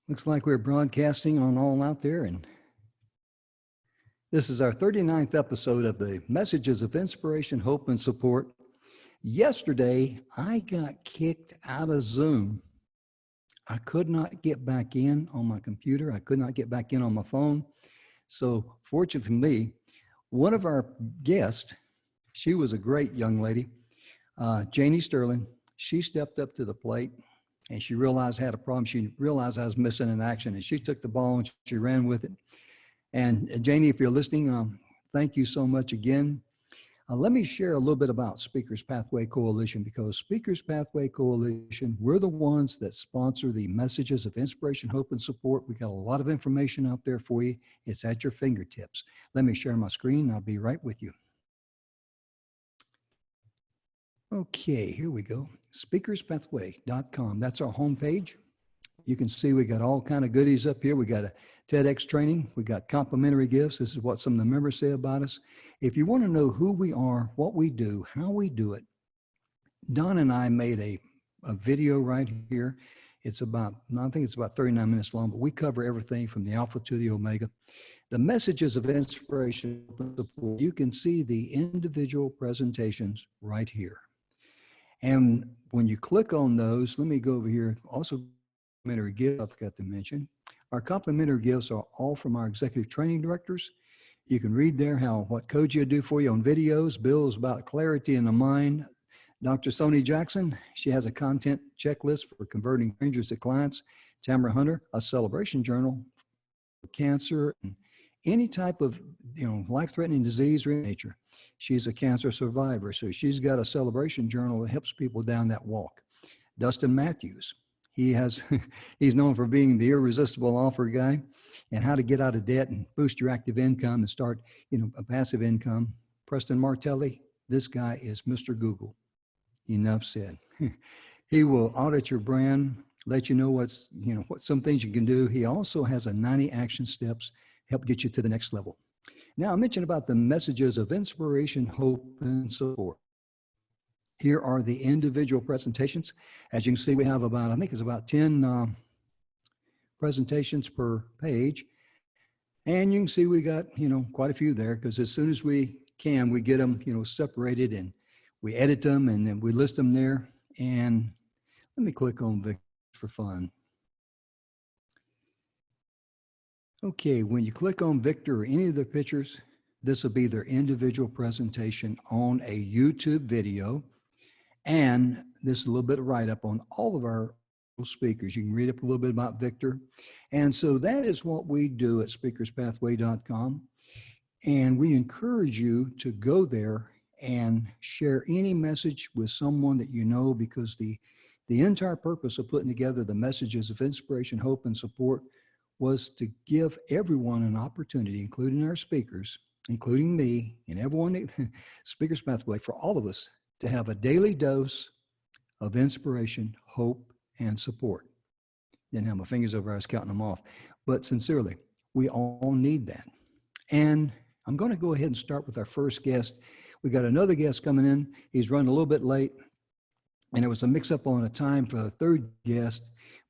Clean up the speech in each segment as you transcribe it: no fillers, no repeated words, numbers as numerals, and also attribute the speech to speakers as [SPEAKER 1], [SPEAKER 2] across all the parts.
[SPEAKER 1] Looks like we're broadcasting on all out there, and this is our 39th episode of the Messages of Inspiration, Hope, and Support. Yesterday, I got kicked out of Zoom. I could not get back in on my computer. I could not get back in on my phone. So fortunately for me, one of our guests, she was a great young lady, Janie Sterling. She stepped up to the plate and she realized I had a problem. She realized I was missing in action, and she took the ball and she ran with it. And Janie, if you're listening, thank you so much again. Let me share a little bit about Speakers Pathway Coalition, because Speakers Pathway Coalition, we're the ones that sponsor the Messages of Inspiration, Hope, and Support. We got a lot of information out there for you. It's at your fingertips. Let me share my screen. I'll be right with you. Okay, here we go. Speakerspathway.com. That's our homepage. You can see we got all kind of goodies up here. We got a TEDx training. We got complimentary gifts. This is what some of the members say about us. If you want to know who we are, what we do, how we do it, Don and I made a video right here. It's about, I think it's about 39 minutes long, but we cover everything from the Alpha to the Omega. The Messages of Inspiration Support, you can see the individual presentations right here. And when you click on those, let me go over here. Also, complimentary gifts I forgot to mention. Our complimentary gifts are all from our executive training directors. You can read there what Koji will do for you on videos. Bill is about clarity in the mind. Dr. Sony Jackson, she has a content checklist for converting strangers to clients. Tamara Hunter, a celebration journal for cancer and any type of life-threatening disease or nature. She's a cancer survivor, so she's got a celebration journal that helps people down that walk. Dustin Matthews, he's known for being the irresistible offer guy and how to get out of debt and boost your active income and start, a passive income. Preston Martelli, this guy is Mr. Google. Enough said. He will audit your brand, let you know what some things you can do. He also has a 90 action steps, help get you to the next level. Now, I mentioned about the Messages of Inspiration, Hope, and Support. Here are the individual presentations. As you can see, we have about, I think it's about 10 presentations per page. And you can see we got, quite a few there, because as soon as we can, we get them, separated, and we edit them, and then we list them there. And let me click on Victor for fun. Okay, when you click on Victor or any of the pictures, this will be their individual presentation on a YouTube video. And this is a little bit of write-up on all of our speakers. You can read up a little bit about Victor. And so that is what we do at speakerspathway.com. And we encourage you to go there and share any message with someone that you know, because the entire purpose of putting together the Messages of Inspiration, Hope, and Support was to give everyone an opportunity, including our speakers, including me, and everyone at Speakers Pathway, for all of us to have a daily dose of inspiration, hope, and support. Didn't have my fingers over, I was counting them off. But sincerely, we all need that. And I'm going to go ahead and start with our first guest. We got another guest coming in. He's running a little bit late, and it was a mix-up on a time for the third guest.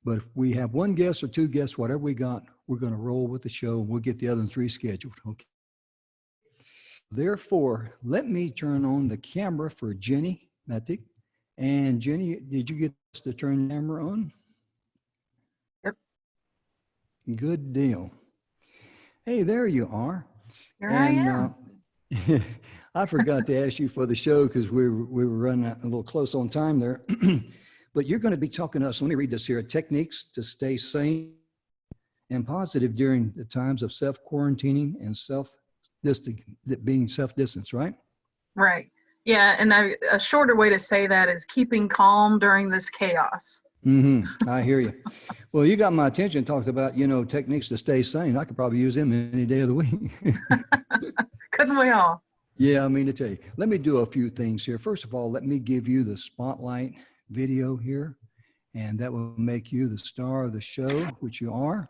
[SPEAKER 1] But if we have one guest or two guests, whatever we got, we're going to roll with the show, and we'll get the other three scheduled. Okay. Therefore, let me turn on the camera for Jenny Metic. And Jenny, did you get to turn the camera on?
[SPEAKER 2] Yep.
[SPEAKER 1] Good deal. Hey, there you are.
[SPEAKER 2] Here I am.
[SPEAKER 1] I forgot to ask you for the show because we were running a little close on time there. But you're going to be talking to us. Let me read this here. Techniques to stay sane and positive during the times of self-quarantining and being self-distance, right?
[SPEAKER 2] Right. Yeah. And a shorter way to say that is keeping calm during this chaos.
[SPEAKER 1] I hear you. Well, you got my attention, talked about, techniques to stay sane. I could probably use them any day of the week.
[SPEAKER 2] Couldn't we all?
[SPEAKER 1] Yeah, I mean to tell you. Let me do a few things here. First of all, let me give you the spotlight video here, and that will make you the star of the show, which you are.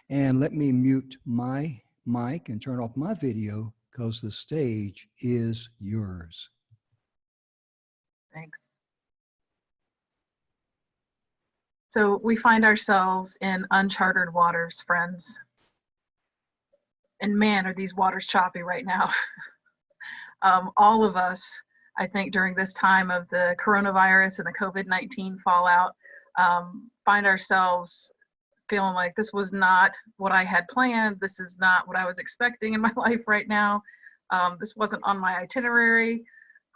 [SPEAKER 1] And let me mute my mic and turn off my video, because the stage is yours.
[SPEAKER 2] Thanks. So we find ourselves in uncharted waters, friends. And man, are these waters choppy right now. All of us, I think, during this time of the coronavirus and the COVID-19 fallout, find ourselves feeling like this was not what I had planned. This is not what I was expecting in my life right now. This wasn't on my itinerary.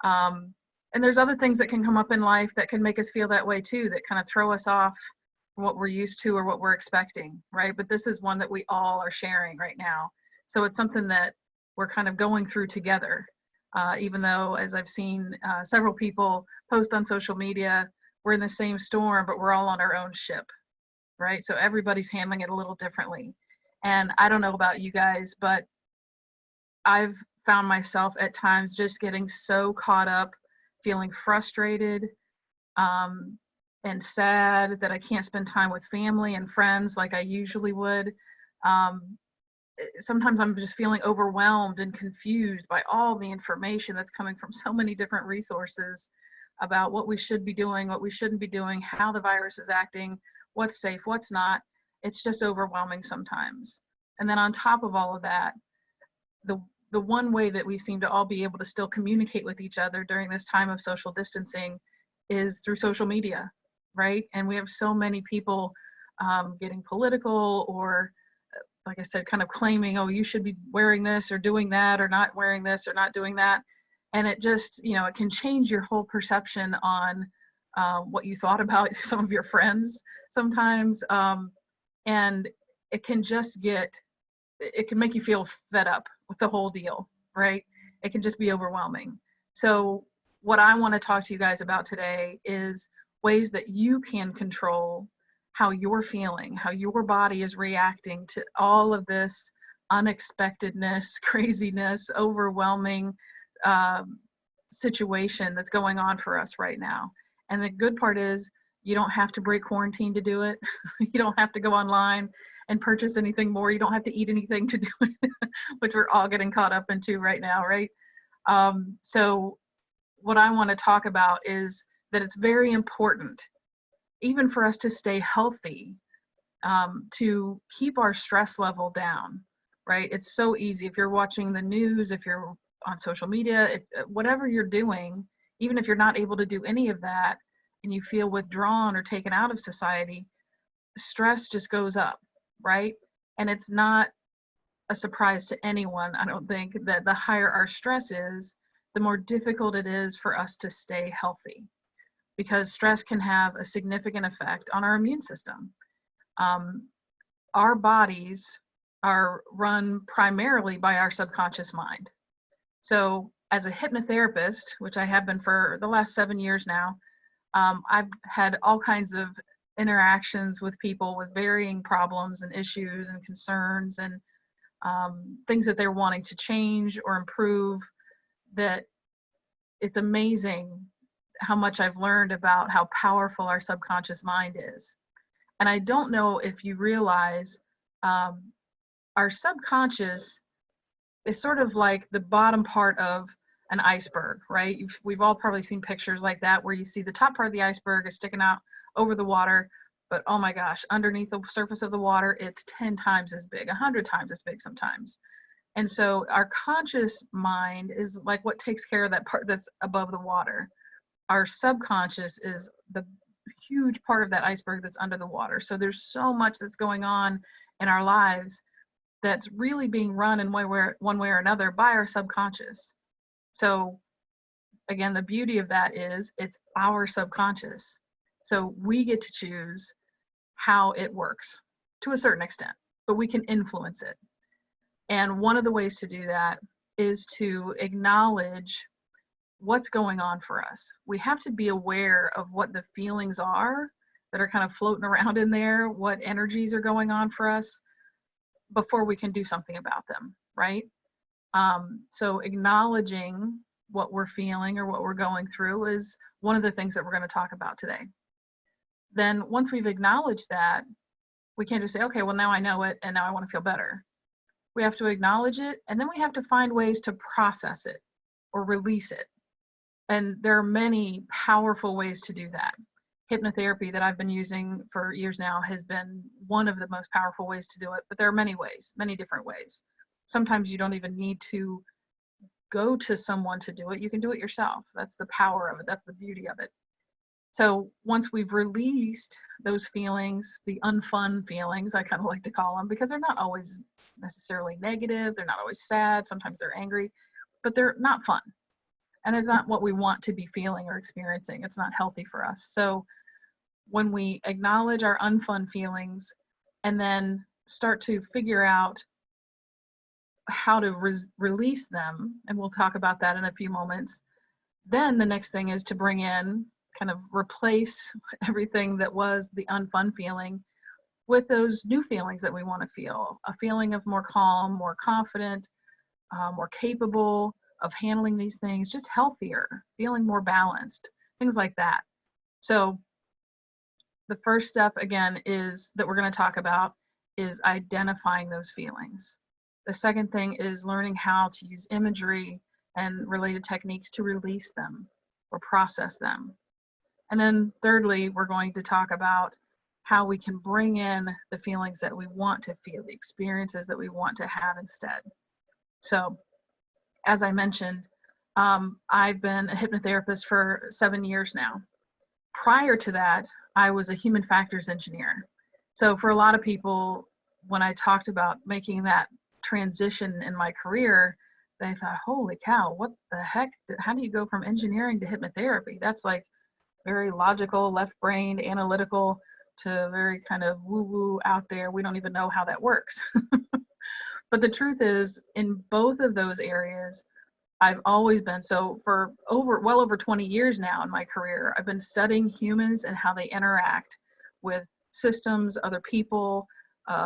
[SPEAKER 2] And there's other things that can come up in life that can make us feel that way too, that kind of throw us off what we're used to or what we're expecting, right? But this is one that we all are sharing right now. So it's something that we're kind of going through together. Even though, as I've seen several people post on social media, we're in the same storm, but we're all on our own ship, right? So everybody's handling it a little differently. And I don't know about you guys, but I've found myself at times just getting so caught up, feeling frustrated and sad that I can't spend time with family and friends like I usually would. Sometimes I'm just feeling overwhelmed and confused by all the information that's coming from so many different resources about what we should be doing, what we shouldn't be doing, how the virus is acting, what's safe, what's not. It's just overwhelming sometimes. And then on top of all of that, the one way that we seem to all be able to still communicate with each other during this time of social distancing is through social media, right? And we have so many people getting political or, like I said, kind of claiming, oh, you should be wearing this or doing that or not wearing this or not doing that. And it just, it can change your whole perception on what you thought about some of your friends sometimes. And it can just it can make you feel fed up with the whole deal, right? It can just be overwhelming. So what I want to talk to you guys about today is ways that you can control how you're feeling, how your body is reacting to all of this unexpectedness, craziness, overwhelming situation that's going on for us right now. And the good part is you don't have to break quarantine to do it. You don't have to go online and purchase anything more. You don't have to eat anything to do it, which we're all getting caught up into right now, right? So what I want to talk about is that it's very important, even for us to stay healthy, to keep our stress level down, right? It's so easy. If you're watching the news, if you're on social media, whatever you're doing, even if you're not able to do any of that and you feel withdrawn or taken out of society, stress just goes up, right? And it's not a surprise to anyone, I don't think, that the higher our stress is, the more difficult it is for us to stay healthy, because stress can have a significant effect on our immune system. Our bodies are run primarily by our subconscious mind. So as a hypnotherapist, which I have been for the last 7 years now, I've had all kinds of interactions with people with varying problems and issues and concerns and things that they're wanting to change or improve. That it's amazing how much I've learned about how powerful our subconscious mind is. And I don't know if you realize our subconscious is sort of like the bottom part of an iceberg, right? We've all probably seen pictures like that where you see the top part of the iceberg is sticking out over the water, but oh my gosh, underneath the surface of the water, it's 10 times as big, 100 times as big sometimes. And so our conscious mind is like what takes care of that part that's above the water. Our subconscious is the huge part of that iceberg that's under the water. So there's so much that's going on in our lives that's really being run in one way or another by our subconscious. So again, the beauty of that is it's our subconscious. So we get to choose how it works to a certain extent, but we can influence it. And one of the ways to do that is to acknowledge what's going on for us. We have to be aware of what the feelings are that are kind of floating around in there, what energies are going on for us before we can do something about them, right? So acknowledging what we're feeling or what we're going through is one of the things that we're going to talk about today. Then once we've acknowledged that, we can't just say, okay, well, now I know it and now I want to feel better. We have to acknowledge it, and then we have to find ways to process it or release it. And there are many powerful ways to do that. hypnotherapy that I've been using for years now has been one of the most powerful ways to do it, but there are many ways, many different ways. Sometimes you don't even need to go to someone to do it. You can do it yourself. That's the power of it. That's the beauty of it. So once we've released those feelings, the unfun feelings, I kind of like to call them, because they're not always necessarily negative. They're not always sad. Sometimes they're angry, but they're not fun. And it's not what we want to be feeling or experiencing. It's not healthy for us. So when we acknowledge our unfun feelings and then start to figure out how to release them, and we'll talk about that in a few moments, then the next thing is to bring in, kind of replace everything that was the unfun feeling with those new feelings that we want to feel. A feeling of more calm, more confident, more capable of handling these things, just healthier, feeling more balanced, things like that. So the first step, again, is that we're going to talk about is identifying those feelings. The second thing is learning how to use imagery and related techniques to release them or process them. And then thirdly, we're going to talk about how we can bring in the feelings that we want to feel, the experiences that we want to have instead. So as I mentioned, I've been a hypnotherapist for 7 years now. Prior to that, I was a human factors engineer. So for a lot of people, when I talked about making that transition in my career, they thought, holy cow, what the heck? How do you go from engineering to hypnotherapy? That's like very logical, left-brained, analytical, to very kind of woo-woo out there. We don't even know how that works. But the truth is, in both of those areas, I've always been, so for well over 20 years now in my career, I've been studying humans and how they interact with systems, other people,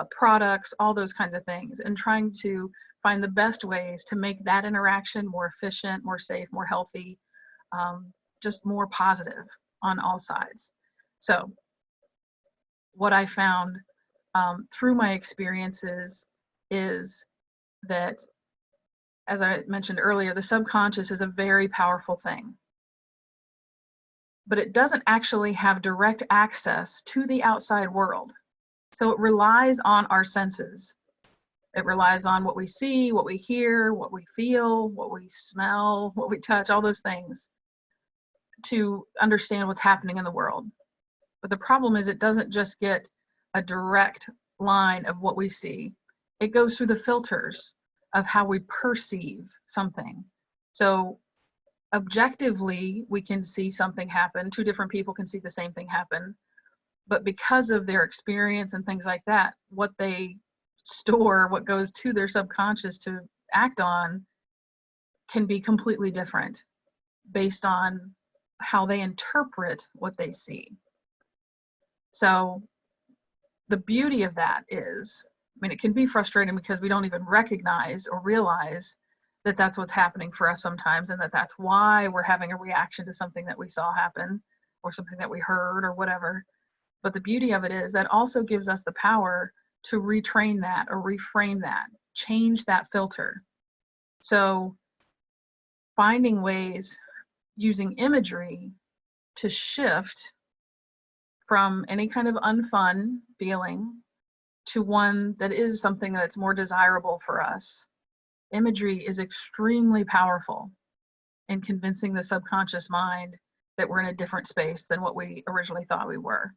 [SPEAKER 2] products, all those kinds of things, and trying to find the best ways to make that interaction more efficient, more safe, more healthy, just more positive on all sides. So what I found through my experiences is that, as I mentioned earlier, the subconscious is a very powerful thing, but it doesn't actually have direct access to the outside world. So it relies on our senses. It relies on what we see, what we hear, what we feel, what we smell, what we touch, all those things to understand what's happening in the world. But the problem is it doesn't just get a direct line of what we see. It goes through the filters of how we perceive something. So objectively, we can see something happen. Two different people can see the same thing happen. But because of their experience and things like that, what they store, what goes to their subconscious to act on, can be completely different based on how they interpret what they see. So the beauty of that is, I mean, it can be frustrating because we don't even recognize or realize that that's what's happening for us sometimes, and that that's why we're having a reaction to something that we saw happen or something that we heard or whatever. But the beauty of it is that also gives us the power to retrain that or reframe that, change that filter. So finding ways using imagery to shift from any kind of unfun feeling to one that is something that's more desirable for us. Imagery is extremely powerful in convincing the subconscious mind that we're in a different space than what we originally thought we were.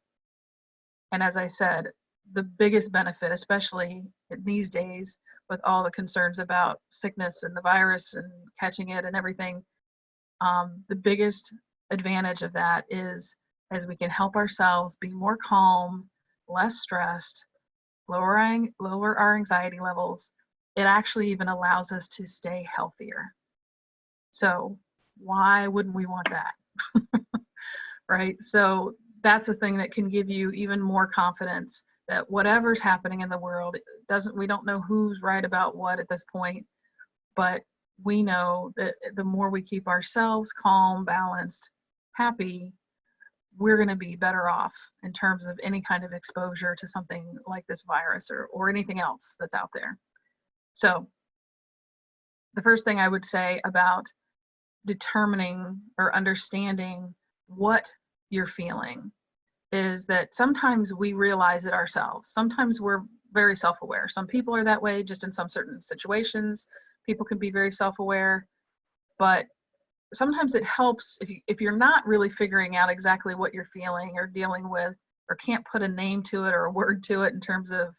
[SPEAKER 2] And as I said, the biggest benefit, especially these days with all the concerns about sickness and the virus and catching it and everything, the biggest advantage of that is as we can help ourselves be more calm, less stressed, lower our anxiety levels, it actually even allows us to stay healthier. So why wouldn't we want that? Right? So that's a thing that can give you even more confidence that whatever's happening in the world, we don't know who's right about what at this point, but we know that the more we keep ourselves calm, balanced, happy, we're going to be better off in terms of any kind of exposure to something like this virus or anything else that's out there. So the first thing I would say about determining or understanding what you're feeling is that sometimes we realize it ourselves. Sometimes we're very self-aware. Some people are that way just in some certain situations. People can be very self-aware, but sometimes it helps if you're not really figuring out exactly what you're feeling or dealing with, or can't put a name to it or a word to it in terms of,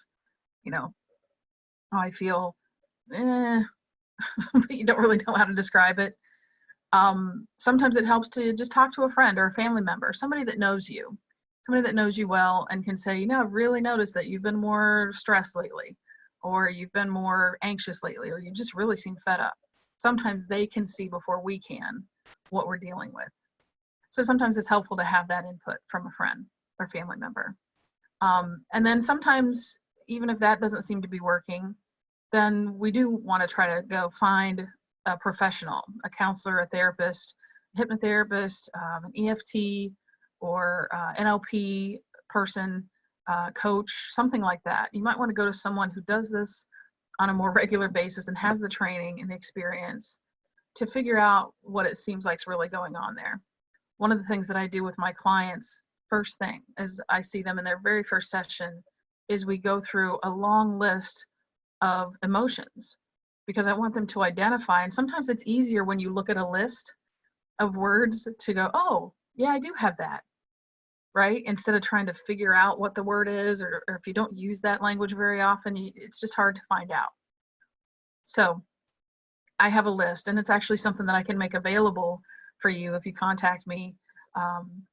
[SPEAKER 2] you know, how I feel, but you don't really know how to describe it. Sometimes it helps to just talk to a friend or a family member, somebody that knows you, well, and can say, you know, I've really noticed that you've been more stressed lately, or you've been more anxious lately, or you just really seem fed up. Sometimes they can see before we can what we're dealing with. So sometimes it's helpful to have that input from a friend or family member. And then sometimes, even if that doesn't seem to be working, then we do want to try to go find a professional, a counselor, a therapist, hypnotherapist, an EFT, or NLP person, coach, something like that. You might want to go to someone who does this on a more regular basis and has the training and the experience to figure out what it seems like is really going on there. One of the things that I do with my clients, first thing, as I see them in their very first session, is we go through a long list of emotions, because I want them to identify. And sometimes it's easier when you look at a list of words to go, oh, yeah, I do have that, right? Instead of trying to figure out what the word is, or if you don't use that language very often, it's just hard to find out. So I have a list, and it's actually something that I can make available for you if you contact me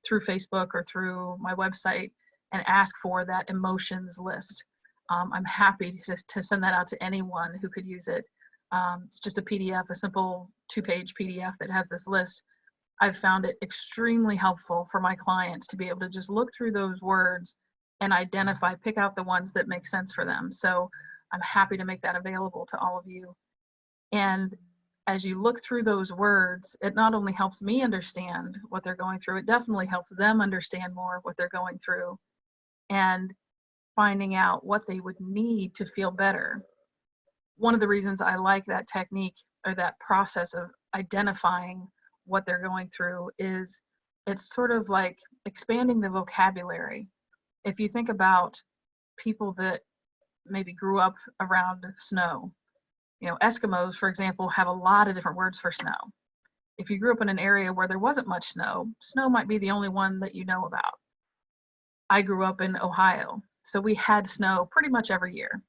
[SPEAKER 2] through Facebook or through my website and ask for that emotions list. I'm happy to send that out to anyone who could use it. It's just a PDF, a simple 2-page PDF that has this list. I've found it extremely helpful for my clients to be able to just look through those words and identify, pick out the ones that make sense for them. So I'm happy to make that available to all of you. And as you look through those words, it not only helps me understand what they're going through, it definitely helps them understand more what they're going through, and finding out what they would need to feel better. One of the reasons I like that technique, or that process of identifying what they're going through, is it's sort of like expanding the vocabulary. If you think about people that maybe grew up around snow, you know, Eskimos, for example, have a lot of different words for snow. If you grew up in an area where there wasn't much snow, snow might be the only one that you know about. I grew up in Ohio, so we had snow pretty much every year,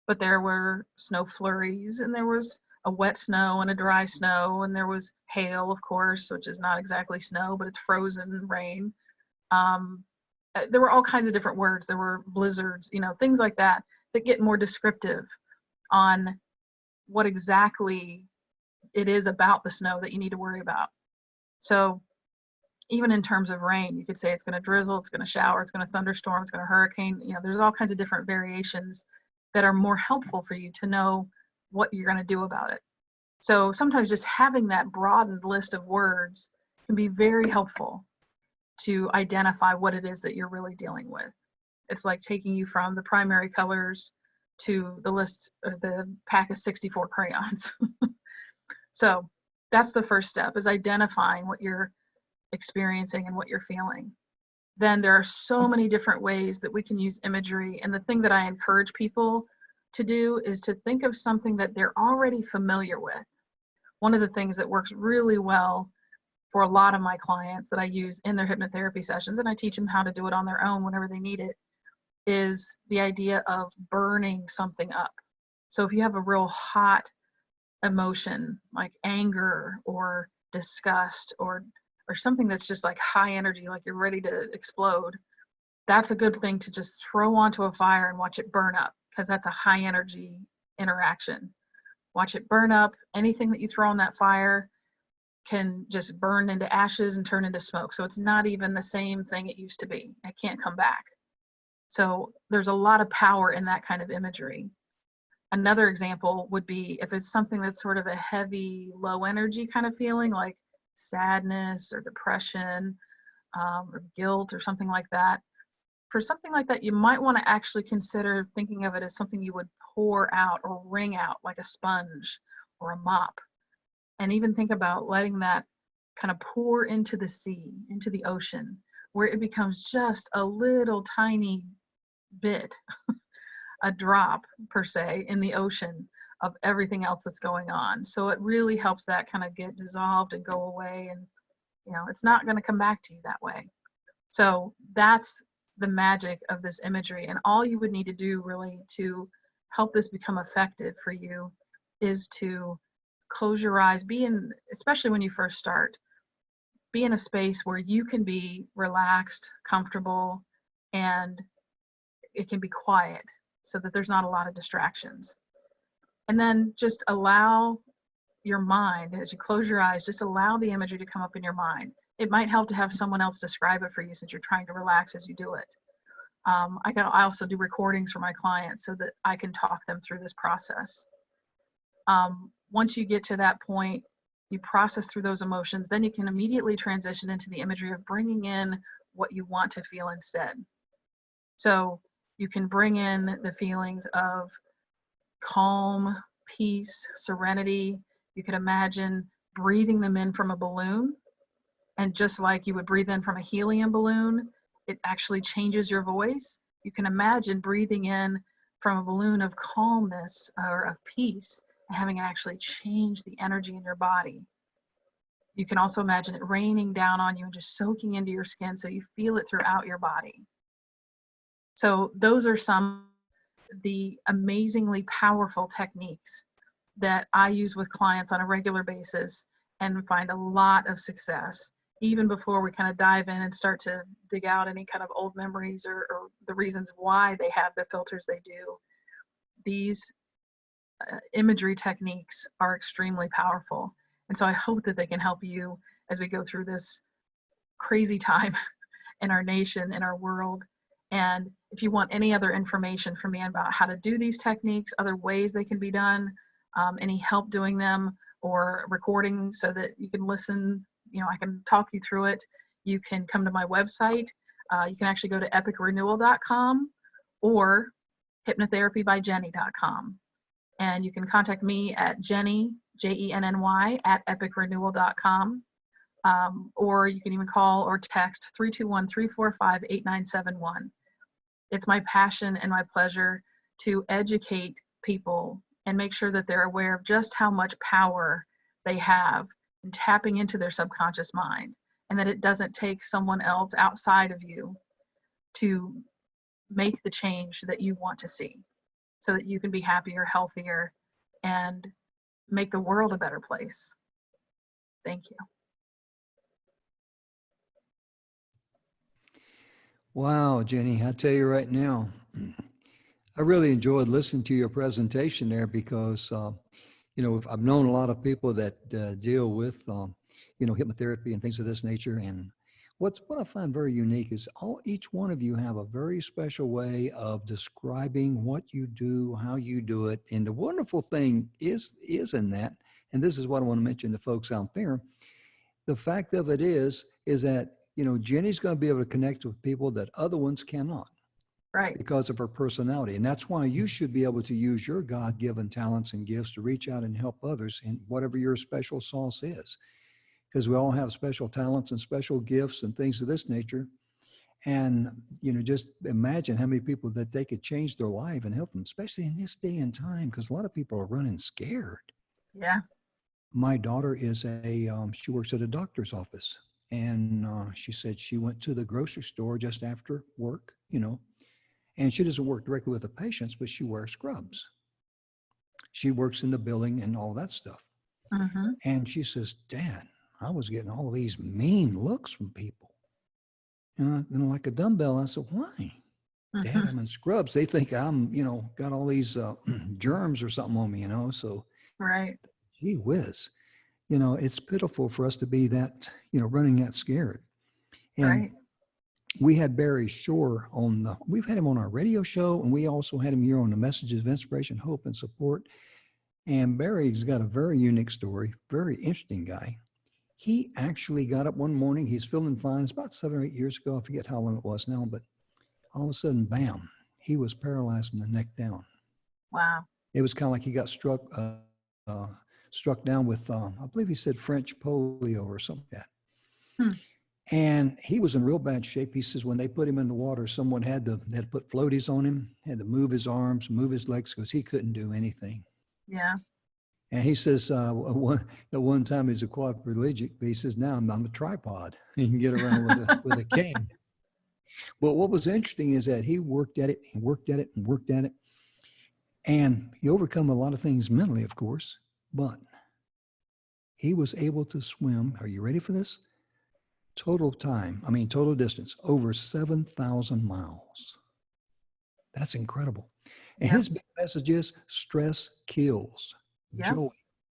[SPEAKER 2] but there were snow flurries, and there was a wet snow and a dry snow, and there was hail, of course, which is not exactly snow, but it's frozen rain. There were all kinds of different words. There were blizzards, you know, things like that that get more descriptive on what exactly it is about the snow that you need to worry about. So even in terms of rain, you could say it's going to drizzle, it's going to shower, it's going to thunderstorm, it's going to hurricane. You know, there's all kinds of different variations that are more helpful for you to know what you're going to do about it. So sometimes just having that broadened list of words can be very helpful to identify what it is that you're really dealing with. It's like taking you from the primary colors to the list of the pack of 64 crayons. So that's the first step, is identifying what you're experiencing and what you're feeling. Then there are so many different ways that we can use imagery. And the thing that I encourage people to do is to think of something that they're already familiar with. One of the things that works really well for a lot of my clients that I use in their hypnotherapy sessions, and I teach them how to do it on their own whenever they need it, is the idea of burning something up. So if you have a real hot emotion like anger or disgust, or something that's just like high energy, like you're ready to explode, that's a good thing to just throw onto a fire and watch it burn up, because that's a high energy interaction. Watch it burn up. Anything that you throw on that fire can just burn into ashes and turn into smoke. So it's not even the same thing it used to be. It can't come back. So there's a lot of power in that kind of imagery. Another example would be if it's something that's sort of a heavy, low energy kind of feeling, like sadness or depression, or guilt or something like that. For something like that, you might want to actually consider thinking of it as something you would pour out or wring out like a sponge or a mop. And even think about letting that kind of pour into the sea, into the ocean, where it becomes just a little tiny bit, a drop per se in the ocean of everything else that's going on. So it really helps that kind of get dissolved and go away, and it's not going to come back to you that way. So that's the magic of this imagery. And all you would need to do really to help this become effective for you is to close your eyes, especially when you first start, be in a space where you can be relaxed, comfortable, and it can be quiet so that there's not a lot of distractions. And then just allow your mind, as you close your eyes, just allow the imagery to come up in your mind. It might help to have someone else describe it for you since you're trying to relax as you do it. I also do recordings for my clients so that I can talk them through this process. Once you get to that point, you process through those emotions, then you can immediately transition into the imagery of bringing in what you want to feel instead. So you can bring in the feelings of calm, peace, serenity. You could imagine breathing them in from a balloon. And just like you would breathe in from a helium balloon, it actually changes your voice. You can imagine breathing in from a balloon of calmness or of peace and having it actually change the energy in your body. You can also imagine it raining down on you and just soaking into your skin so you feel it throughout your body. So those are some of the amazingly powerful techniques that I use with clients on a regular basis and find a lot of success, even before we kind of dive in and start to dig out any kind of old memories or the reasons why they have the filters they do. These imagery techniques are extremely powerful. And so I hope that they can help you as we go through this crazy time in our nation, in our world. And if you want any other information from me about how to do these techniques, other ways they can be done, any help doing them, or recording so that you can listen, I can talk you through it, you can come to my website. You can actually go to epicrenewal.com or hypnotherapybyjenny.com. And you can contact me at Jenny, Jenny, at epicrenewal.com. Or you can even call or text 321-345-8971. It's my passion and my pleasure to educate people and make sure that they're aware of just how much power they have in tapping into their subconscious mind, and that it doesn't take someone else outside of you to make the change that you want to see so that you can be happier, healthier, and make the world a better place. Thank you.
[SPEAKER 1] Wow, Jenny, I tell you right now, I really enjoyed listening to your presentation there because, I've known a lot of people that deal with, hypnotherapy and things of this nature. And what I find very unique is each one of you have a very special way of describing what you do, how you do it. And the wonderful thing is in that, and this is what I want to mention to folks out there, the fact of it is that, Jenny's going to be able to connect with people that other ones cannot.
[SPEAKER 2] Right.
[SPEAKER 1] Because of her personality. And that's why you should be able to use your God-given talents and gifts to reach out and help others in whatever your special sauce is. Because we all have special talents and special gifts and things of this nature. And, just imagine how many people that they could change their life and help them, especially in this day and time, because a lot of people are running scared.
[SPEAKER 2] Yeah.
[SPEAKER 1] My daughter is she works at a doctor's office. And she said she went to the grocery store just after work, and she doesn't work directly with the patients, but she wears scrubs. She works in the billing and all that stuff.
[SPEAKER 2] Mm-hmm.
[SPEAKER 1] And she says, Dad, I was getting all these mean looks from people. And like a dumbbell, I said, why?
[SPEAKER 2] Mm-hmm.
[SPEAKER 1] Dad, I'm in scrubs. They think I'm, got all these germs or something on me, So,
[SPEAKER 2] right.
[SPEAKER 1] Gee whiz. It's pitiful for us to be that, running that scared. And
[SPEAKER 2] right.
[SPEAKER 1] we had Barry Shore we've had him on our radio show, and we also had him here on the Messages of Inspiration, Hope, and Support. And Barry's got a very unique story, very interesting guy. He actually got up one morning, he's feeling fine. It's about 7 or 8 years ago. I forget how long it was now, but all of a sudden, bam, he was paralyzed from the neck down.
[SPEAKER 2] Wow.
[SPEAKER 1] It was kind of like he got struck down with, I believe he said French polio or something like that. And he was in real bad shape. He says when they put him in the water, someone had to put floaties on him, had to move his arms, move his legs because he couldn't do anything.
[SPEAKER 2] Yeah.
[SPEAKER 1] And he says at one time he's a quadriplegic, but he says now I'm a tripod. He can get around with a cane. But what was interesting is that he worked at it and worked at it and worked at it. And he overcome a lot of things mentally, of course, but he was able to swim. Are you ready for this? Total distance, over 7,000 miles. That's incredible. And his big message is stress kills, joy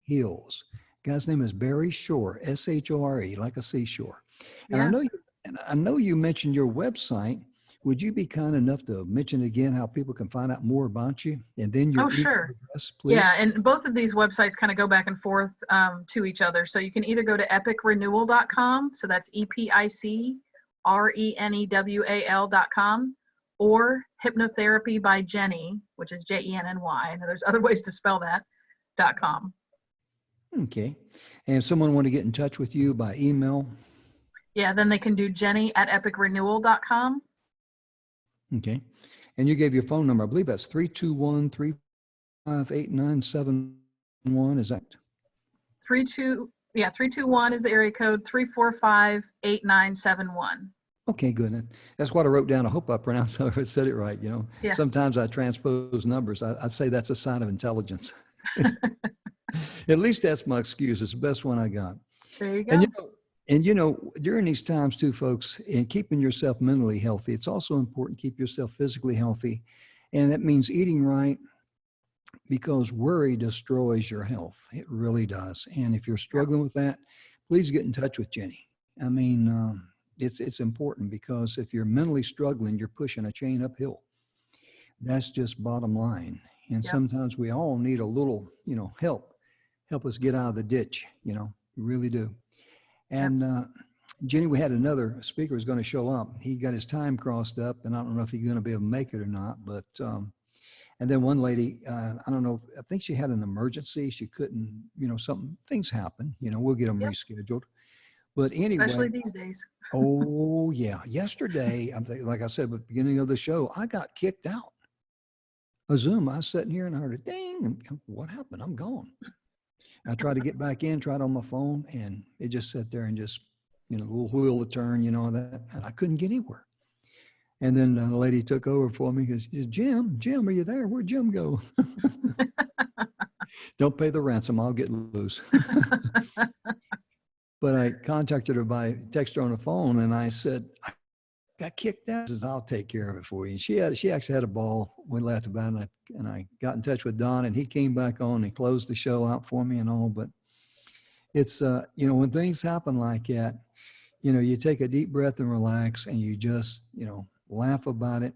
[SPEAKER 1] heals. Guy's name is Barry Shore, Shore, like a seashore. And I know you mentioned your website. Would you be kind enough to mention again how people can find out more about you? And then your email address, please.
[SPEAKER 2] Yeah, and both of these websites kind of go back and forth to each other. So you can either go to epicrenewal.com, so that's EPICRENEWAL.com, or Hypnotherapy by Jenny, which is JENNY. I know there's other ways to spell that, .com.
[SPEAKER 1] Okay. And if someone want to get in touch with you by email?
[SPEAKER 2] Yeah, then they can do Jenny@epicrenewal.com.
[SPEAKER 1] Okay. And you gave your phone number. I believe that's 321-358-971. Is that?
[SPEAKER 2] 321 is the area code, 345-8971.
[SPEAKER 1] Okay, good. That's what I wrote down. I hope I pronounced it, said it right. You know, sometimes I transpose numbers. I'd say that's a sign of intelligence. At least that's my excuse. It's the best one I got.
[SPEAKER 2] There you go.
[SPEAKER 1] And during these times too, folks, in keeping yourself mentally healthy, it's also important to keep yourself physically healthy. And that means eating right, because worry destroys your health. It really does. And if you're struggling with that, please get in touch with Jenny. I mean, it's important, because if you're mentally struggling, you're pushing a chain uphill. That's just bottom line. And sometimes we all need a little, help us get out of the ditch. We really do. And Jenny, we had another speaker who's going to show up. He got his time crossed up, and I don't know if he's going to be able to make it or not. But and then one lady, I don't know, I think she had an emergency. She couldn't, things happen. We'll get them rescheduled. But anyway,
[SPEAKER 2] especially these days.
[SPEAKER 1] Oh yeah, yesterday, like I said at the beginning of the show, I got kicked out of Zoom. I was sitting here and I heard a ding, and what happened? I'm gone. I tried to get back in, tried on my phone, and it just sat there and just, a little wheel to turn, that, and I couldn't get anywhere. And then the lady took over for me. She says, Jim, are you there? Where'd Jim go? Don't pay the ransom. I'll get loose. But I contacted her by text her on the phone, and I said, I got kicked out. She says, I'll take care of it for you. And she actually had a ball. We laughed about it, and I got in touch with Don, and he came back on and closed the show out for me and all. But it's, when things happen like that, you take a deep breath and relax, and you just, laugh about it.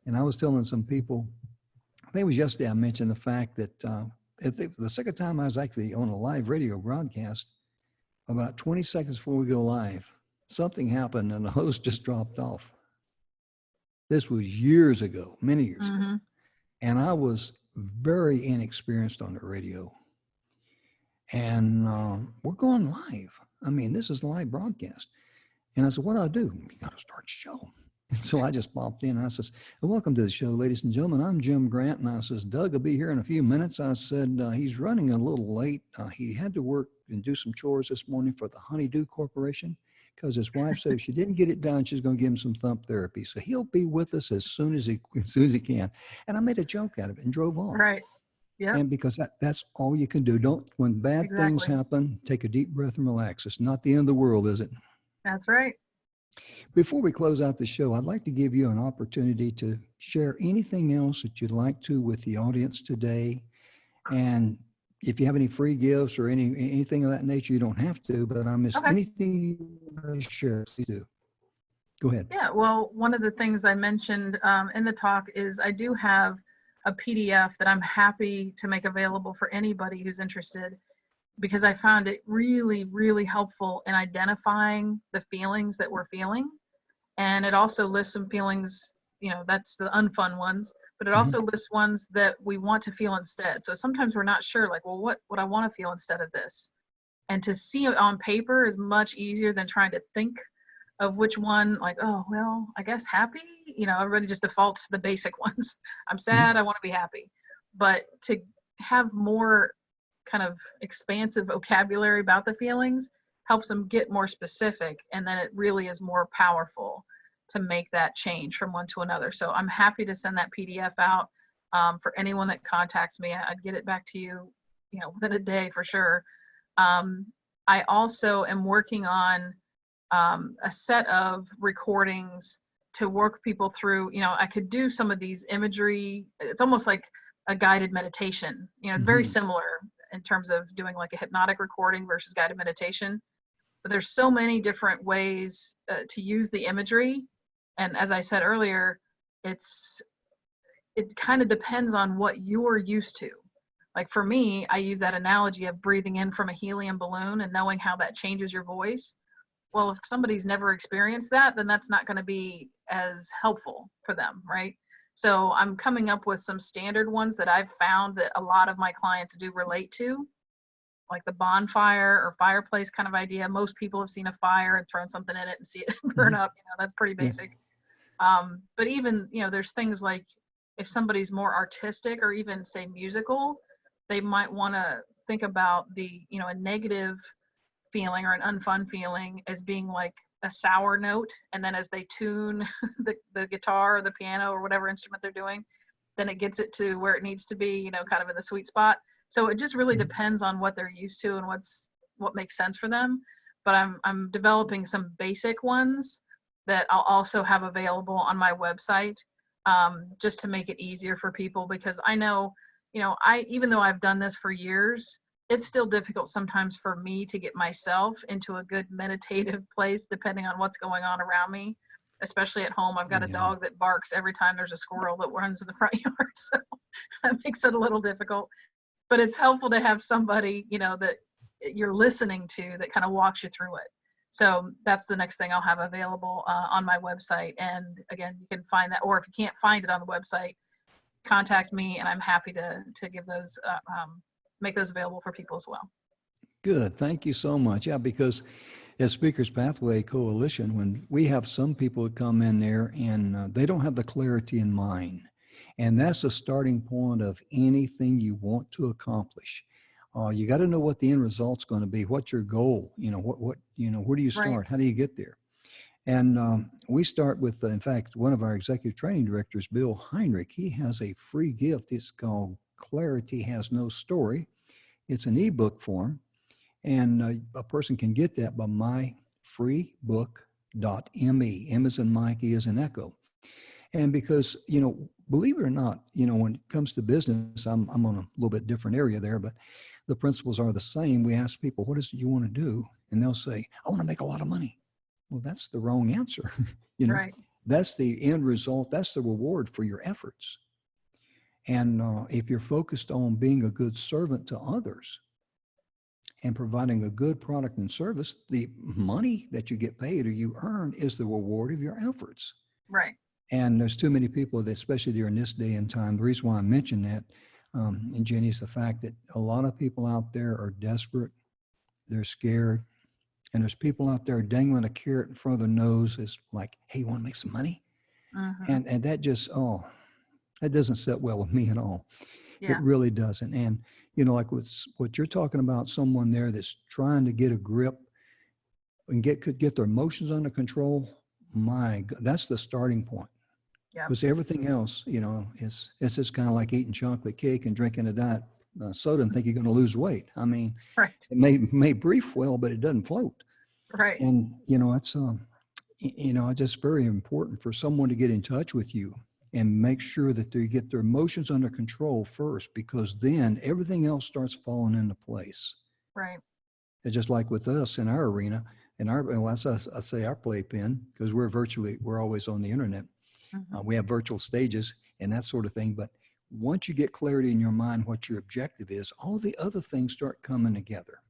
[SPEAKER 1] And I was telling some people, I think it was yesterday, I mentioned the fact that the second time I was actually on a live radio broadcast, about 20 seconds before we go live, something happened and the host just dropped off. This was years ago, many years ago. And I was very inexperienced on the radio. And we're going live. I mean, this is a live broadcast. And I said, what do I do? You got to start the show. And so I just popped in and I says, welcome to the show, ladies and gentlemen. I'm Jim Grant. And I says, Doug will be here in a few minutes. I said, he's running a little late. He had to work and do some chores this morning for the Honeydew Corporation, because his wife said if she didn't get it done, she's going to give him some thump therapy. So he'll be with us as soon as he can. And I made a joke out of it and drove on.
[SPEAKER 2] Right. Yeah.
[SPEAKER 1] And because that's all you can do. When bad things happen, take a deep breath and relax. It's not the end of the world, is it?
[SPEAKER 2] That's right.
[SPEAKER 1] Before we close out the show, I'd like to give you an opportunity to share anything else that you'd like to with the audience today. And if you have any free gifts or anything of that nature, you don't have to, but anything you want to share, please do. Go ahead.
[SPEAKER 2] Yeah, well, one of the things I mentioned in the talk is I do have a PDF that I'm happy to make available for anybody who's interested, because I found it really, really helpful in identifying the feelings that we're feeling. And it also lists some feelings, that's the unfun ones, but it also lists ones that we want to feel instead. So sometimes we're not sure, like, well, what would I want to feel instead of this? And to see it on paper is much easier than trying to think of which one, like, oh, well, I guess happy, everybody just defaults to the basic ones. I'm
[SPEAKER 1] Mhm.
[SPEAKER 2] sad, I want to be happy. But to have more kind of expansive vocabulary about the feelings helps them get more specific, and then it really is more powerful to make that change from one to another. So I'm happy to send that PDF out. For anyone that contacts me, I'd get it back to you, within a day for sure. um, I also am working on a set of recordings to work people through. I could do some of these imagery. It's almost like a guided meditation. It's very
[SPEAKER 1] Mhm.
[SPEAKER 2] similar in terms of doing like a hypnotic recording versus guided meditation. But there's so many different ways to use the imagery. And as I said earlier, it kind of depends on what you're used to. Like for me, I use that analogy of breathing in from a helium balloon and knowing how that changes your voice. Well, if somebody's never experienced that, then that's not going to be as helpful for them, right? So I'm coming up with some standard ones that I've found that a lot of my clients do relate to, like the bonfire or fireplace kind of idea. Most people have seen a fire and thrown something in it and see it burn
[SPEAKER 1] Mhm.
[SPEAKER 2] up. That's pretty
[SPEAKER 1] Yeah.
[SPEAKER 2] basic. But even, there's things like if somebody's more artistic or even say musical, they might want to think about a negative feeling or an unfun feeling as being like a sour note. And then as they tune the guitar or the piano or whatever instrument they're doing, then it gets it to where it needs to be, kind of in the sweet spot. So it just really
[SPEAKER 1] Mhm.
[SPEAKER 2] depends on what they're used to and what makes sense for them. But I'm developing some basic ones that I'll also have available on my website, just to make it easier for people, because I know, I even though I've done this for years, it's still difficult sometimes for me to get myself into a good meditative place depending on what's going on around me, especially at home. I've got a
[SPEAKER 1] Yeah.
[SPEAKER 2] dog that barks every time there's a squirrel that runs in the front yard, so that makes it a little difficult. But it's helpful to have somebody, that you're listening to that kind of walks you through it. So that's the next thing I'll have available on my website. And again, you can find that, or if you can't find it on the website, contact me and I'm happy to give those make those available for people as well.
[SPEAKER 1] Good. Thank you so much. Yeah, because as Speakers Pathway Coalition, when we have some people who come in there and they don't have the clarity in mind, and that's the starting point of anything you want to accomplish. You got to know what the end result's going to be. What's your goal? Where do you
[SPEAKER 2] Right.
[SPEAKER 1] start? How do you get there? And we start with, in fact, one of our executive training directors, Bill Heinrich, he has a free gift. It's called Clarity Has No Story. It's an ebook form, and a person can get that by myfreebook.me. M as in Mike, E as in Echo. And because, believe it or not, when it comes to business, I'm on a little bit different area there, but the principles are the same. We ask people, what is it you want to do? And they'll say, I want to make a lot of money. Well, that's the wrong answer. you know,
[SPEAKER 2] Right.
[SPEAKER 1] that's the end result. That's the reward for your efforts. And if you're focused on being a good servant to others and providing a good product and service, the money that you get paid or you earn is the reward of your efforts.
[SPEAKER 2] Right.
[SPEAKER 1] And there's too many people that, especially during this day and time, the reason why I mention that, and Jenny, is the fact that a lot of people out there are desperate, they're scared, and there's people out there dangling a carrot in front of their nose is like, hey, you want to make some money?
[SPEAKER 2] Hmm.
[SPEAKER 1] And that just, that doesn't sit well with me at all. It
[SPEAKER 2] Yeah.
[SPEAKER 1] really doesn't. And, like with what you're talking about, someone there that's trying to get a grip and could get their emotions under control, my God, that's the starting point.
[SPEAKER 2] Yeah.
[SPEAKER 1] Because everything else, it's just kind of like eating chocolate cake and drinking a diet soda and think you're going to lose weight. I mean,
[SPEAKER 2] Right.
[SPEAKER 1] it may brief well, but it doesn't float.
[SPEAKER 2] Right.
[SPEAKER 1] And it's it's just very important for someone to get in touch with you and make sure that they get their emotions under control first, because then everything else starts falling into place.
[SPEAKER 2] Right.
[SPEAKER 1] It's just like with us in our arena, well, I say our playpen, because we're always on the internet.
[SPEAKER 2] Hmm.
[SPEAKER 1] We have virtual stages and that sort of thing. But once you get clarity in your mind what your objective is, all the other things start coming together.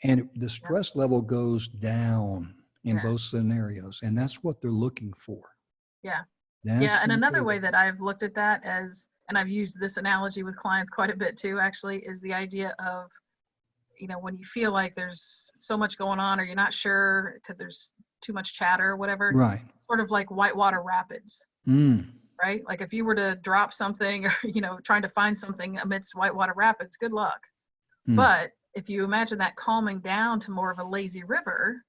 [SPEAKER 1] And the
[SPEAKER 2] Yeah.
[SPEAKER 1] stress level goes down in both
[SPEAKER 2] Yes.
[SPEAKER 1] scenarios. And that's what they're looking for.
[SPEAKER 2] Yeah. Yeah.
[SPEAKER 1] That's
[SPEAKER 2] And
[SPEAKER 1] what
[SPEAKER 2] another
[SPEAKER 1] they're
[SPEAKER 2] way
[SPEAKER 1] looking
[SPEAKER 2] that I've looked at that as, and I've used this analogy with clients quite a bit too, actually, is the idea of, when you feel like there's so much going on or you're not sure because there's too much chatter or whatever.
[SPEAKER 1] Right.
[SPEAKER 2] It's sort of like whitewater rapids,
[SPEAKER 1] Mm.
[SPEAKER 2] right? Like if you were to drop something or, trying to find something amidst whitewater rapids, good luck.
[SPEAKER 1] Mm.
[SPEAKER 2] But if you imagine that calming down to more of a lazy river,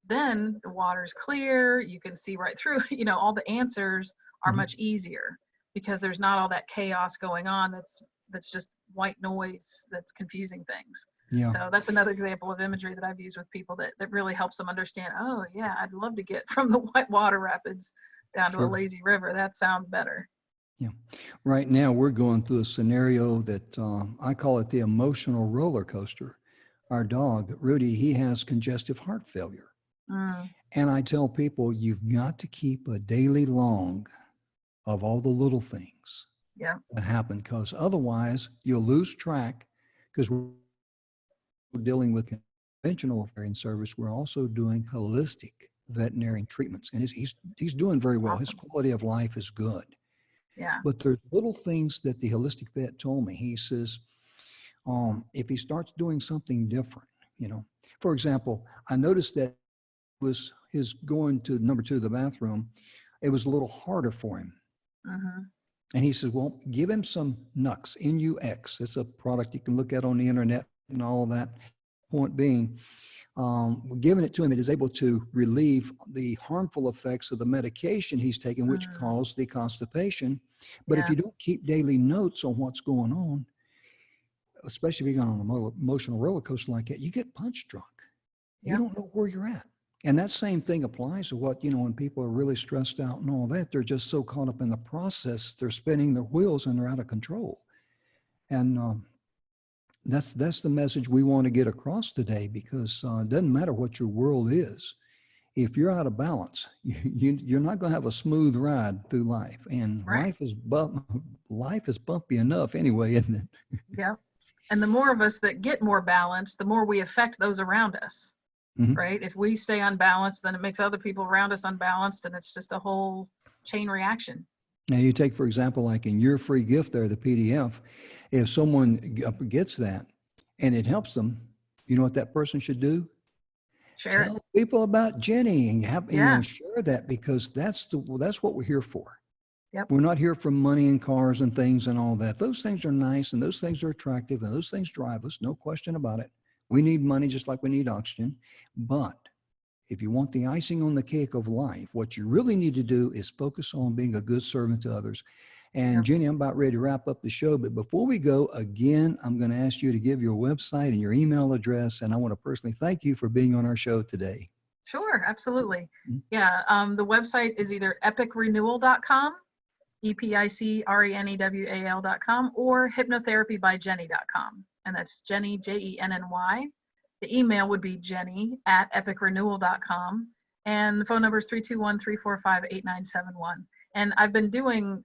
[SPEAKER 2] then the water's clear, you can see right through, all the answers are
[SPEAKER 1] Mhm.
[SPEAKER 2] much easier because there's not all that chaos going on that's just white noise that's confusing things.
[SPEAKER 1] Yeah,
[SPEAKER 2] So that's another example of imagery that I've used with people that really helps them understand, oh yeah, I'd love to get from the white water rapids down to a
[SPEAKER 1] sure.
[SPEAKER 2] lazy river. That sounds better.
[SPEAKER 1] Yeah. Right now, we're going through a scenario that I call it the emotional roller coaster. Our dog, Rudy, he has congestive heart failure.
[SPEAKER 2] Mm,
[SPEAKER 1] And I tell people, you've got to keep a daily log of all the little things
[SPEAKER 2] yeah,
[SPEAKER 1] that happen, because otherwise you'll lose track. Because we're dealing with conventional veterinary service, we're also doing holistic veterinary treatments. And he's doing very well. His
[SPEAKER 2] awesome.
[SPEAKER 1] quality of life is good.
[SPEAKER 2] Yeah.
[SPEAKER 1] But there's little things that the holistic vet told me. He says, if he starts doing something different, for example, I noticed that was his going to number two, the bathroom, it was a little harder for him.
[SPEAKER 2] Hmm.
[SPEAKER 1] And he says, well, give him some Nux, Nux. It's a product you can look at on the internet and all of that. Point being, giving it to him, it is able to relieve the harmful effects of the medication he's taking, which
[SPEAKER 2] Mm,
[SPEAKER 1] cause the constipation. But if
[SPEAKER 2] yeah.
[SPEAKER 1] you don't keep daily notes on what's going on, especially if you're on an emotional roller coaster like that, you get punch drunk. You
[SPEAKER 2] Yep.
[SPEAKER 1] don't know where you're at. And that same thing applies to what, when people are really stressed out and all that, they're just so caught up in the process, they're spinning their wheels and they're out of control. And that's the message we want to get across today, because it doesn't matter what your world is. If you're out of balance, you're not going to have a smooth ride through life. And
[SPEAKER 2] Right.
[SPEAKER 1] life is bumpy enough anyway, isn't it?
[SPEAKER 2] Yep. And the more of us that get more balanced, the more we affect those around us,
[SPEAKER 1] Mhm.
[SPEAKER 2] right? If we stay unbalanced, then it makes other people around us unbalanced, and it's just a whole chain reaction.
[SPEAKER 1] Now, you take, for example, like in your free gift there, the PDF, if someone gets that and it helps them, you know what that person should do?
[SPEAKER 2] Share it.
[SPEAKER 1] Tell people about Jenny and
[SPEAKER 2] Yeah.
[SPEAKER 1] share that, because that's what we're here for.
[SPEAKER 2] Yep.
[SPEAKER 1] We're not here for money and cars and things and all that. Those things are nice and those things are attractive and those things drive us, no question about it. We need money just like we need oxygen. But if you want the icing on the cake of life, what you really need to do is focus on being a good servant to others. And
[SPEAKER 2] Yep.
[SPEAKER 1] Jenny, I'm about ready to wrap up the show. But before we go, again, I'm going to ask you to give your website and your email address. And I want to personally thank you for being on our show today.
[SPEAKER 2] Sure. Absolutely.
[SPEAKER 1] Mhm.
[SPEAKER 2] Yeah. The website is either epicrenewal.com, EPICRENEWAL.com, or hypnotherapybyjenny.com. And that's Jenny, JENNY. The email would be jenny@epicrenewal.com. And the phone number is 321-345-8971. And I've been doing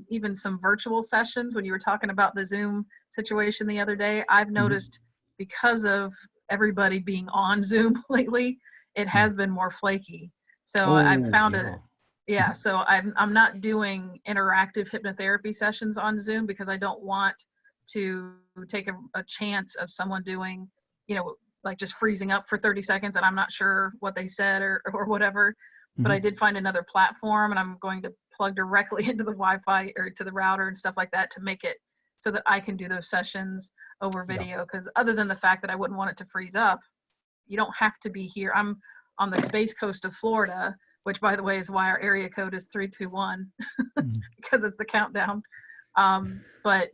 [SPEAKER 2] even some virtual sessions. When you were talking about the Zoom situation the other day, I've
[SPEAKER 1] Mhm.
[SPEAKER 2] noticed because of everybody being on Zoom lately, it
[SPEAKER 1] Yeah.
[SPEAKER 2] has been more flaky. So I've
[SPEAKER 1] Oh,
[SPEAKER 2] found
[SPEAKER 1] yeah.
[SPEAKER 2] it. Yeah, so I'm not doing interactive hypnotherapy sessions on Zoom because I don't want to take a chance of someone doing, like just freezing up for 30 seconds and I'm not sure what they said or whatever. But I
[SPEAKER 1] Mhm.
[SPEAKER 2] did find another platform and I'm going to plug directly into the Wi-Fi or to the router and stuff like that to make it so that I can do those sessions over
[SPEAKER 1] Yeah.
[SPEAKER 2] video. Because other than the fact that I wouldn't want it to freeze up, you don't have to be here. I'm on the space coast of Florida, which by the way is why our area code is 321
[SPEAKER 1] Mhm.
[SPEAKER 2] because it's the countdown. But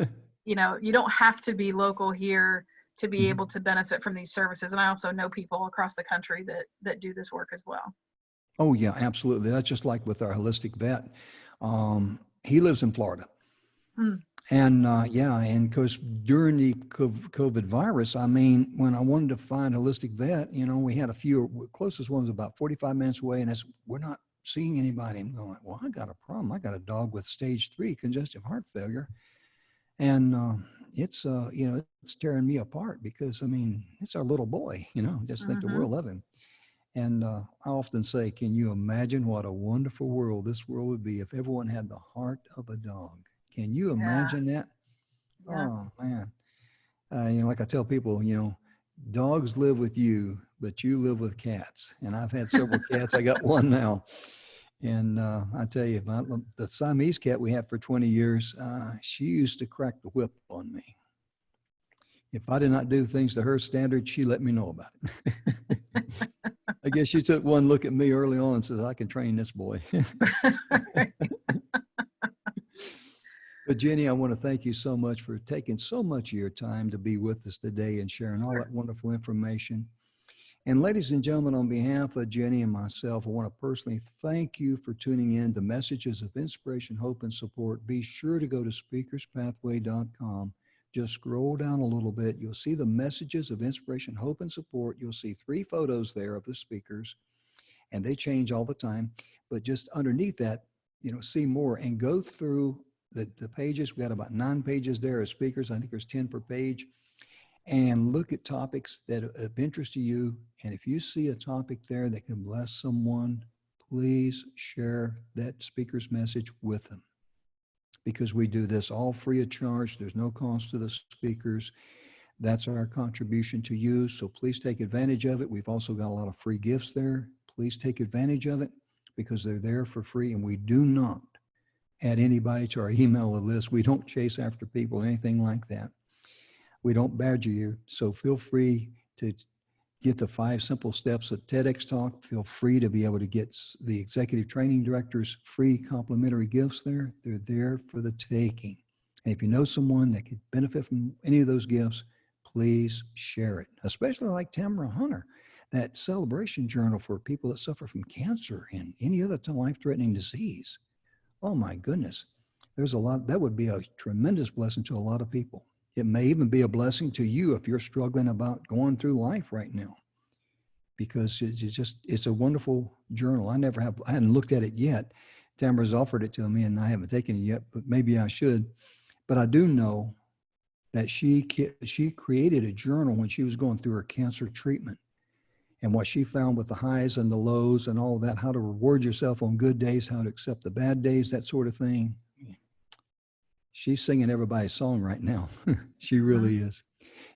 [SPEAKER 2] you don't have to be local here to be able
[SPEAKER 1] Mhm.
[SPEAKER 2] to benefit from these services. And I also know people across the country that do this work as well.
[SPEAKER 1] Oh, yeah, absolutely. That's just like with our holistic vet. He lives in Florida.
[SPEAKER 2] Mm,
[SPEAKER 1] And yeah, and because during the COVID virus, I mean, when I wanted to find a holistic vet, we had a few, closest one was about 45 minutes away, and we're not seeing anybody. I'm going, well, I got a problem. I got a dog with stage 3 congestive heart failure. And it's, it's tearing me apart because, I mean, it's our little boy, just think the
[SPEAKER 2] mm-hmm.
[SPEAKER 1] world of him. And I often say, can you imagine what a wonderful world this world would be if everyone had the heart of a dog? Can you
[SPEAKER 2] Yeah,
[SPEAKER 1] imagine that?
[SPEAKER 2] yeah,
[SPEAKER 1] Oh man, like I tell people, dogs live with you but you live with cats. And I've had several cats. I got one now. And I tell you, the Siamese cat we had for 20 years, she used to crack the whip on me. If I did not do things to her standard, she let me know about it. I guess she took one look at me early on and says, I can train this boy. But Jenny, I want to thank you so much for taking so much of your time to be with us today and sharing all that wonderful information. And ladies and gentlemen, on behalf of Jenny and myself, I want to personally thank you for tuning in to Messages of Inspiration, Hope, and Support. Be sure to go to speakerspathway.com. Just scroll down a little bit. You'll see the Messages of Inspiration, Hope, and Support. You'll see 3 photos there of the speakers, and they change all the time. But just underneath that, see more and go through the pages. We got about 9 pages there of speakers. I think there's 10 per page. And look at topics that are of interest to you. And if you see a topic there that can bless someone, please share that speaker's message with them. Because we do this all free of charge. There's no cost to the speakers. That's our contribution to you. So please take advantage of it. We've also got a lot of free gifts there. Please take advantage of it because they're there for free. And we do not add anybody to our email list. We don't chase after people or anything like that. We don't badger you. So feel free to get the 5 simple steps at TEDx Talk. Feel free to be able to get the executive training director's free complimentary gifts there. They're there for the taking. And if you know someone that could benefit from any of those gifts, please share it, especially like Tamara Hunter, that celebration journal for people that suffer from cancer and any other life-threatening disease. Oh my goodness, there's a lot, that would be a tremendous blessing to a lot of people. It may even be a blessing to you if you're struggling about going through life right now, because it's a wonderful journal. I hadn't looked at it yet. Tamara's offered it to me and I haven't taken it yet, but maybe I should. But I do know that she created a journal when she was going through her cancer treatment. And what she found with the highs and the lows and all that, how to reward yourself on good days, how to accept the bad days, that sort of thing. She's singing everybody's song right now. She really is.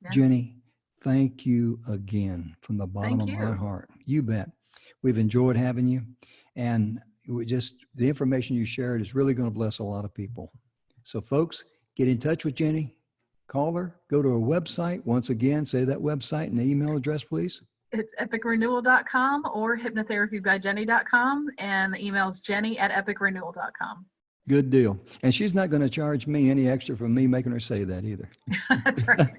[SPEAKER 1] Yeah. Jenny, thank you again from the bottom of my heart. You bet. We've enjoyed having you. And the information you shared is really going to bless a lot of people. So folks, get in touch with Jenny. Call her. Go to her website. Once again, say that website and the email address, please.
[SPEAKER 2] It's epicrenewal.com or hypnotherapybyjenny.com, and the email is jenny@epicrenewal.com.
[SPEAKER 1] Good deal. And she's not going to charge me any extra for me making her say that either.
[SPEAKER 2] That's right.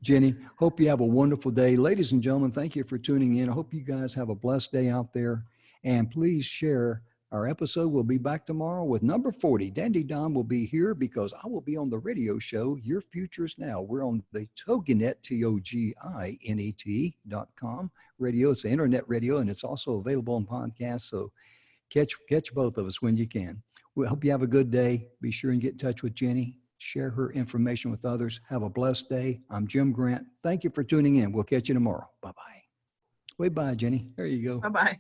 [SPEAKER 1] Jenny, hope you have a wonderful day. Ladies and gentlemen, thank you for tuning in. I hope you guys have a blessed day out there. And please share our episode. We'll be back tomorrow with number 40. Dandy Don will be here because I will be on the radio show, Your Future's Now. We're on the Toginet, TOGINET.com radio. It's an internet radio, and it's also available on podcasts. So catch both of us when you can. We hope you have a good day. Be sure and get in touch with Jenny. Share her information with others. Have a blessed day. I'm Jim Grant. Thank you for tuning in. We'll catch you tomorrow. Bye-bye. Bye, Jenny. There you go.
[SPEAKER 2] Bye-bye.